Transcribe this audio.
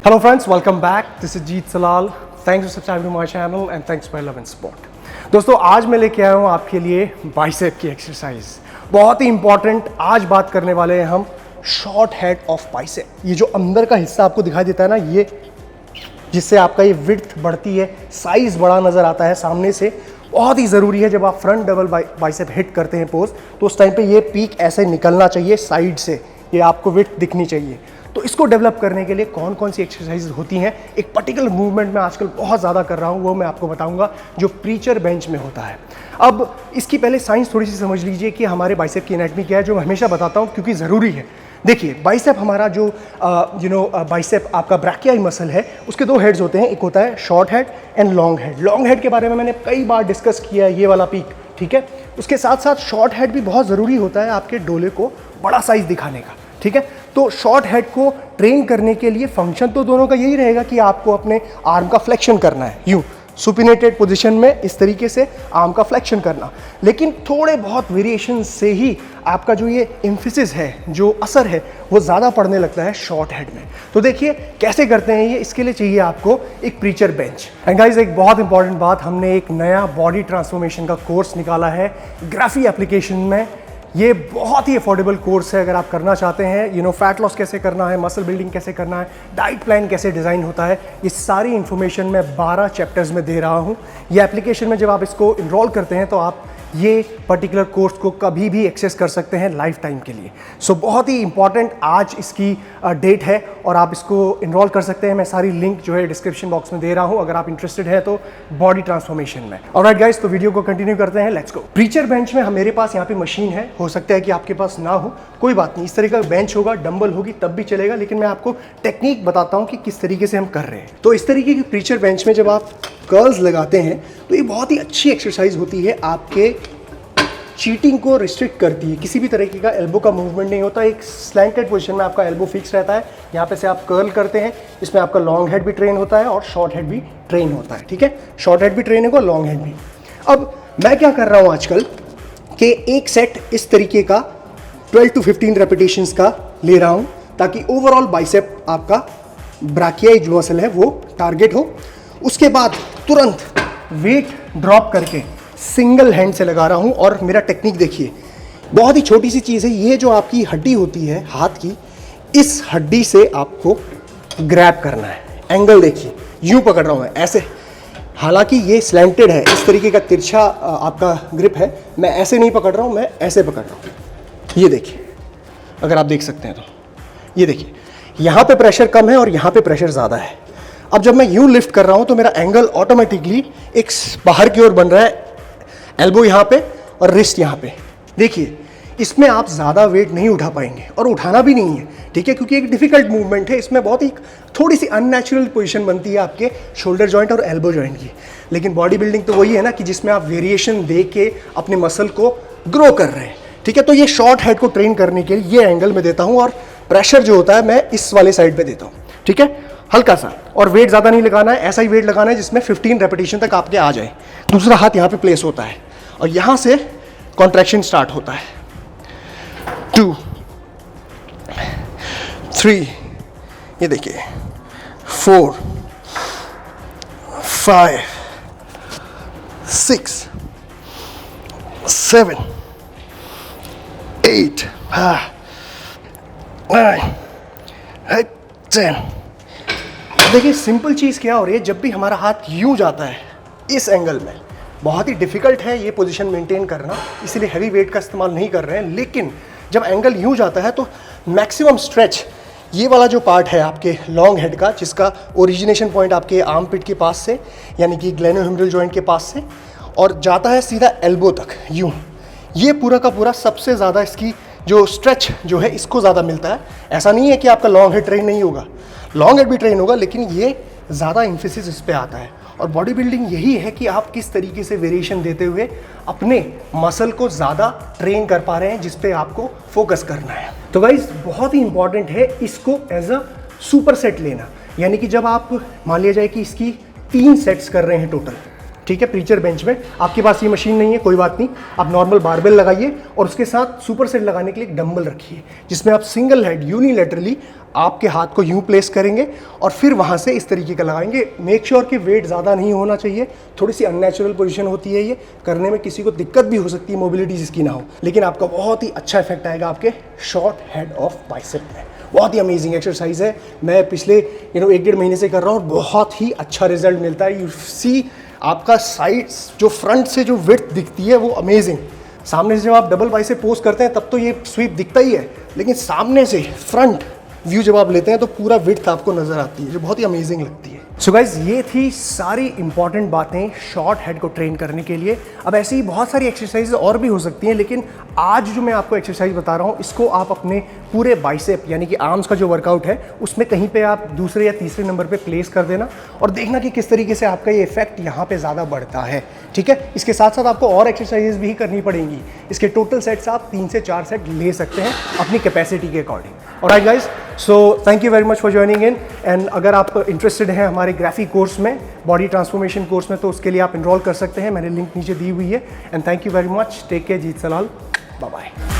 Hello friends, welcome back. This is Jeet Salal. Thanks for subscribing to my channel and thanks for love and support. दोस्तों आज मैं लेके आया हूँ आपके लिए बाइसेप की एक्सरसाइज, बहुत ही इंपॉर्टेंट। आज बात करने वाले हैं हम शॉर्ट हेड ऑफ बाइसेप। ये जो अंदर का हिस्सा आपको दिखाई देता है ना, ये जिससे आपका ये विड्थ बढ़ती है, साइज बड़ा नजर आता है सामने से, बहुत ही ज़रूरी है। जब आप फ्रंट डबल बाइसेप हिट करते हैं पोज, तो उस टाइम पे ये पीक ऐसे निकलना चाहिए साइड से, ये आपको विड्थ दिखनी चाहिए। तो इसको डेवलप करने के लिए कौन कौन सी एक्सरसाइज होती हैं, एक पर्टिकुलर मूवमेंट में आजकल बहुत ज़्यादा कर रहा हूँ, वो मैं आपको बताऊंगा, जो प्रीचर बेंच में होता है। अब इसकी पहले साइंस थोड़ी सी समझ लीजिए कि हमारे बाइसेप की एनाटमी क्या है, जो मैं हमेशा बताता हूँ क्योंकि ज़रूरी है। देखिए, बाइसेप हमारा जो बाइसेप आपका ब्रैकियाई मसल है, उसके दो हेड्स होते हैं, एक होता है short head and long head. Long head के बारे में मैंने कई बार डिस्कस किया है, ये वाला पीक, ठीक है। उसके साथ साथ शॉर्ट हेड भी बहुत ज़रूरी होता है आपके डोले को बड़ा साइज दिखाने का, ठीक है। तो शॉर्ट हेड को ट्रेन करने के लिए फंक्शन तो दोनों का यही रहेगा कि आपको अपने आर्म का फ्लेक्शन करना है, यूँ सुपिनेटेड पोजीशन में इस तरीके से आर्म का फ्लेक्शन करना। लेकिन थोड़े बहुत वेरिएशन से ही आपका जो ये एम्फेसिस है, जो असर है, वो ज़्यादा पड़ने लगता है शॉर्ट हेड में। तो देखिए कैसे करते हैं ये। इसके लिए चाहिए आपको एक प्रीचर बेंच। एंड गाइस, एक बहुत इंपॉर्टेंट बात, हमने एक नया बॉडी ट्रांसफॉर्मेशन का कोर्स निकाला है ग्राफी एप्लीकेशन में। ये बहुत ही अफोर्डेबल कोर्स है। अगर आप करना चाहते हैं, फैट लॉस कैसे करना है, मसल बिल्डिंग कैसे करना है, डाइट प्लान कैसे डिज़ाइन होता है, ये सारी इन्फॉर्मेशन मैं 12 चैप्टर्स में दे रहा हूँ। ये एप्लीकेशन में जब आप इसको इनरोल करते हैं तो आप ये पर्टिकुलर कोर्स को कभी भी एक्सेस कर सकते हैं लाइफ टाइम के लिए। सो बहुत ही इंपॉर्टेंट आज इसकी डेट है और आप इसको इनरोल कर सकते हैं। मैं सारी लिंक जो है डिस्क्रिप्शन बॉक्स में दे रहा हूं, अगर आप इंटरेस्टेड है तो बॉडी ट्रांसफॉर्मेशन में। ऑलराइट गाइस, तो वीडियो को कंटिन्यू करते हैं, लेट्स गो। प्रीचर बेंच में मेरे पास यहाँ पे मशीन है, हो सकता है कि आपके पास ना हो, कोई बात नहीं। इस तरह का बेंच होगा, डंबल होगी, तब भी चलेगा, लेकिन मैं आपको टेक्निक बताता हूँ कि किस तरीके से हम कर रहे हैं। तो इस तरीके की प्रीचर बेंच में जब आप कर्ल्स लगाते हैं तो ये बहुत ही अच्छी एक्सरसाइज होती है, आपके चीटिंग को रिस्ट्रिक्ट करती है। किसी भी तरीके का एल्बो का मूवमेंट नहीं होता, एक स्लैंटेड पोजीशन में आपका एल्बो फिक्स रहता है। यहाँ पे से आप कर्ल करते हैं, इसमें आपका लॉन्ग हेड भी ट्रेन होता है और शॉर्ट हेड भी ट्रेन होता है, ठीक है। शॉर्ट हेड भी ट्रेन होगा, लॉन्ग हेड भी। अब मैं क्या कर रहा हूँ आजकल कि एक सेट इस तरीके का 12 to 15 रेपिटेशंस का ले रहा हूँ, ताकि ओवरऑल बाइसेप आपका ब्रैकियाई जो मसल है वो टारगेट हो। उसके बाद तुरंत वेट ड्रॉप करके सिंगल हैंड से लगा रहा हूं। और मेरा टेक्निक देखिए, बहुत ही छोटी सी चीज़ है। ये जो आपकी हड्डी होती है हाथ की, इस हड्डी से आपको ग्रैब करना है। एंगल देखिए, यूं पकड़ रहा हूं मैं ऐसे, हालांकि ये स्लैंटेड है, इस तरीके का तिरछा आपका ग्रिप है। मैं ऐसे नहीं पकड़ रहा हूं, मैं ऐसे पकड़ रहा हूं। ये देखिए, अगर आप देख सकते हैं तो ये देखिए, यहाँ पे प्रेशर कम है और यहाँ पे प्रेशर ज़्यादा है। अब जब मैं यूं लिफ्ट कर रहा हूं तो मेरा एंगल ऑटोमेटिकली एक बाहर की ओर बन रहा है, एल्बो यहाँ पे और रिस्ट यहाँ पे। देखिए, इसमें आप ज़्यादा वेट नहीं उठा पाएंगे और उठाना भी नहीं है, ठीक है, क्योंकि एक डिफिकल्ट मूवमेंट है। इसमें बहुत ही थोड़ी सी अननेचुरल पोजीशन बनती है आपके शोल्डर जॉइंट और एल्बो जॉइंट की। लेकिन बॉडी बिल्डिंग तो वही है ना, कि जिसमें आप वेरिएशन दे के अपने मसल को ग्रो कर रहे हैं, ठीक है। तो ये शॉर्ट हेड को ट्रेन करने के लिए ये एंगल में देता हूँ और प्रेशर जो होता है मैं इस वाले साइड पर देता हूँ, ठीक है, हल्का सा। और वेट ज़्यादा नहीं लगाना है, ऐसा ही वेट लगाना है जिसमें 15 रेपिटेशन तक आपके आ जाए। दूसरा हाथ यहाँ पे प्लेस होता है और यहाँ से कॉन्ट्रैक्शन स्टार्ट होता है। 2, 3, ये देखिए, 4, 5, 6, 7, 8, 9, 10। देखिए, सिंपल चीज़ क्या हो रही है, जब भी हमारा हाथ यूं जाता है इस एंगल में, बहुत ही डिफ़िकल्ट है ये पोजीशन मेंटेन करना, इसीलिए हैवी वेट का इस्तेमाल नहीं कर रहे हैं। लेकिन जब एंगल यूं जाता है तो मैक्सिमम स्ट्रेच ये वाला जो पार्ट है आपके लॉन्ग हेड का, जिसका ओरिजिनेशन पॉइंट आपके आर्म पिट के पास से, यानी कि ग्लेनोह्यूमरल जॉइंट के पास से, और जाता है सीधा एल्बो तक यूं, ये पूरा का पूरा सबसे ज़्यादा इसकी जो स्ट्रेच जो है इसको ज़्यादा मिलता है। ऐसा नहीं है कि आपका लॉन्ग हेड ट्रेन नहीं होगा, लॉन्ग हेड भी ट्रेन होगा, लेकिन ये ज़्यादा एम्फेसिस इस पर आता है। और बॉडी बिल्डिंग यही है कि आप किस तरीके से वेरिएशन देते हुए अपने मसल को ज़्यादा ट्रेन कर पा रहे हैं, जिस पे आपको फोकस करना है। तो गाइस, बहुत ही इंपॉर्टेंट है इसको एज अ सुपर सेट लेना। यानी कि जब आप मान लिया जाए कि इसकी 3 सेट्स कर रहे हैं टोटल, ठीक है, प्रीचर बेंच में। आपके पास ये मशीन नहीं है, कोई बात नहीं, आप नॉर्मल बारबेल लगाइए और उसके साथ सुपर सेट लगाने के लिए एक डंबल रखिए, जिसमें आप सिंगल हेड यूनिलेटरली आपके हाथ को यूं प्लेस करेंगे और फिर वहां से इस तरीके का लगाएंगे। मेक श्योर कि वेट ज़्यादा नहीं होना चाहिए, थोड़ी सी अननेचुरल पोजीशन होती है, ये करने में किसी को दिक्कत भी हो सकती है, मोबिलिटी जिसकी ना हो, लेकिन आपका बहुत ही अच्छा इफेक्ट आएगा आपके शॉर्ट हेड ऑफ बाइसेप में। बहुत ही अमेजिंग एक्सरसाइज है, मैं पिछले 1-1.5 महीने से कर रहा हूँ, बहुत ही अच्छा रिजल्ट मिलता है। यू सी आपका साइड जो फ्रंट से जो विड्थ दिखती है वो अमेजिंग। सामने से जब आप डबल बाइसेप पोज करते हैं तब तो ये स्वीप दिखता ही है, लेकिन सामने से फ्रंट व्यू जब आप लेते हैं तो पूरा विड्थ आपको नजर आती है, जो बहुत ही अमेजिंग लगती है। सो गाइज, ये थी सारी इंपॉर्टेंट बातें शॉर्ट हेड को ट्रेन करने के लिए। अब ऐसी ही बहुत सारी एक्सरसाइज और भी हो सकती हैं, लेकिन आज जो मैं आपको एक्सरसाइज बता रहा हूँ इसको आप अपने पूरे बाइसेप यानी कि आर्म्स का जो वर्कआउट है उसमें कहीं पे आप दूसरे या तीसरे नंबर पे प्लेस कर देना और देखना कि किस तरीके से आपका ये इफेक्ट यहाँ पे ज़्यादा बढ़ता है। ठीक है, इसके साथ साथ आपको और एक्सरसाइजेस भी करनी पड़ेंगी। इसके टोटल सेट्स आप 3 से 4 सेट ले सकते हैं अपनी कैपेसिटी के according. Alright guys, so thank you very much for joining in. And अगर आप इंटरेस्टेड हैं हमारे ग्राफिक कोर्स में, बॉडी ट्रांसफॉर्मेशन कोर्स में, तो उसके लिए आप इनरोल कर सकते हैं, मैंने लिंक नीचे दी हुई है। And thank you very much, take care, जीत सलाल, बाय बाय।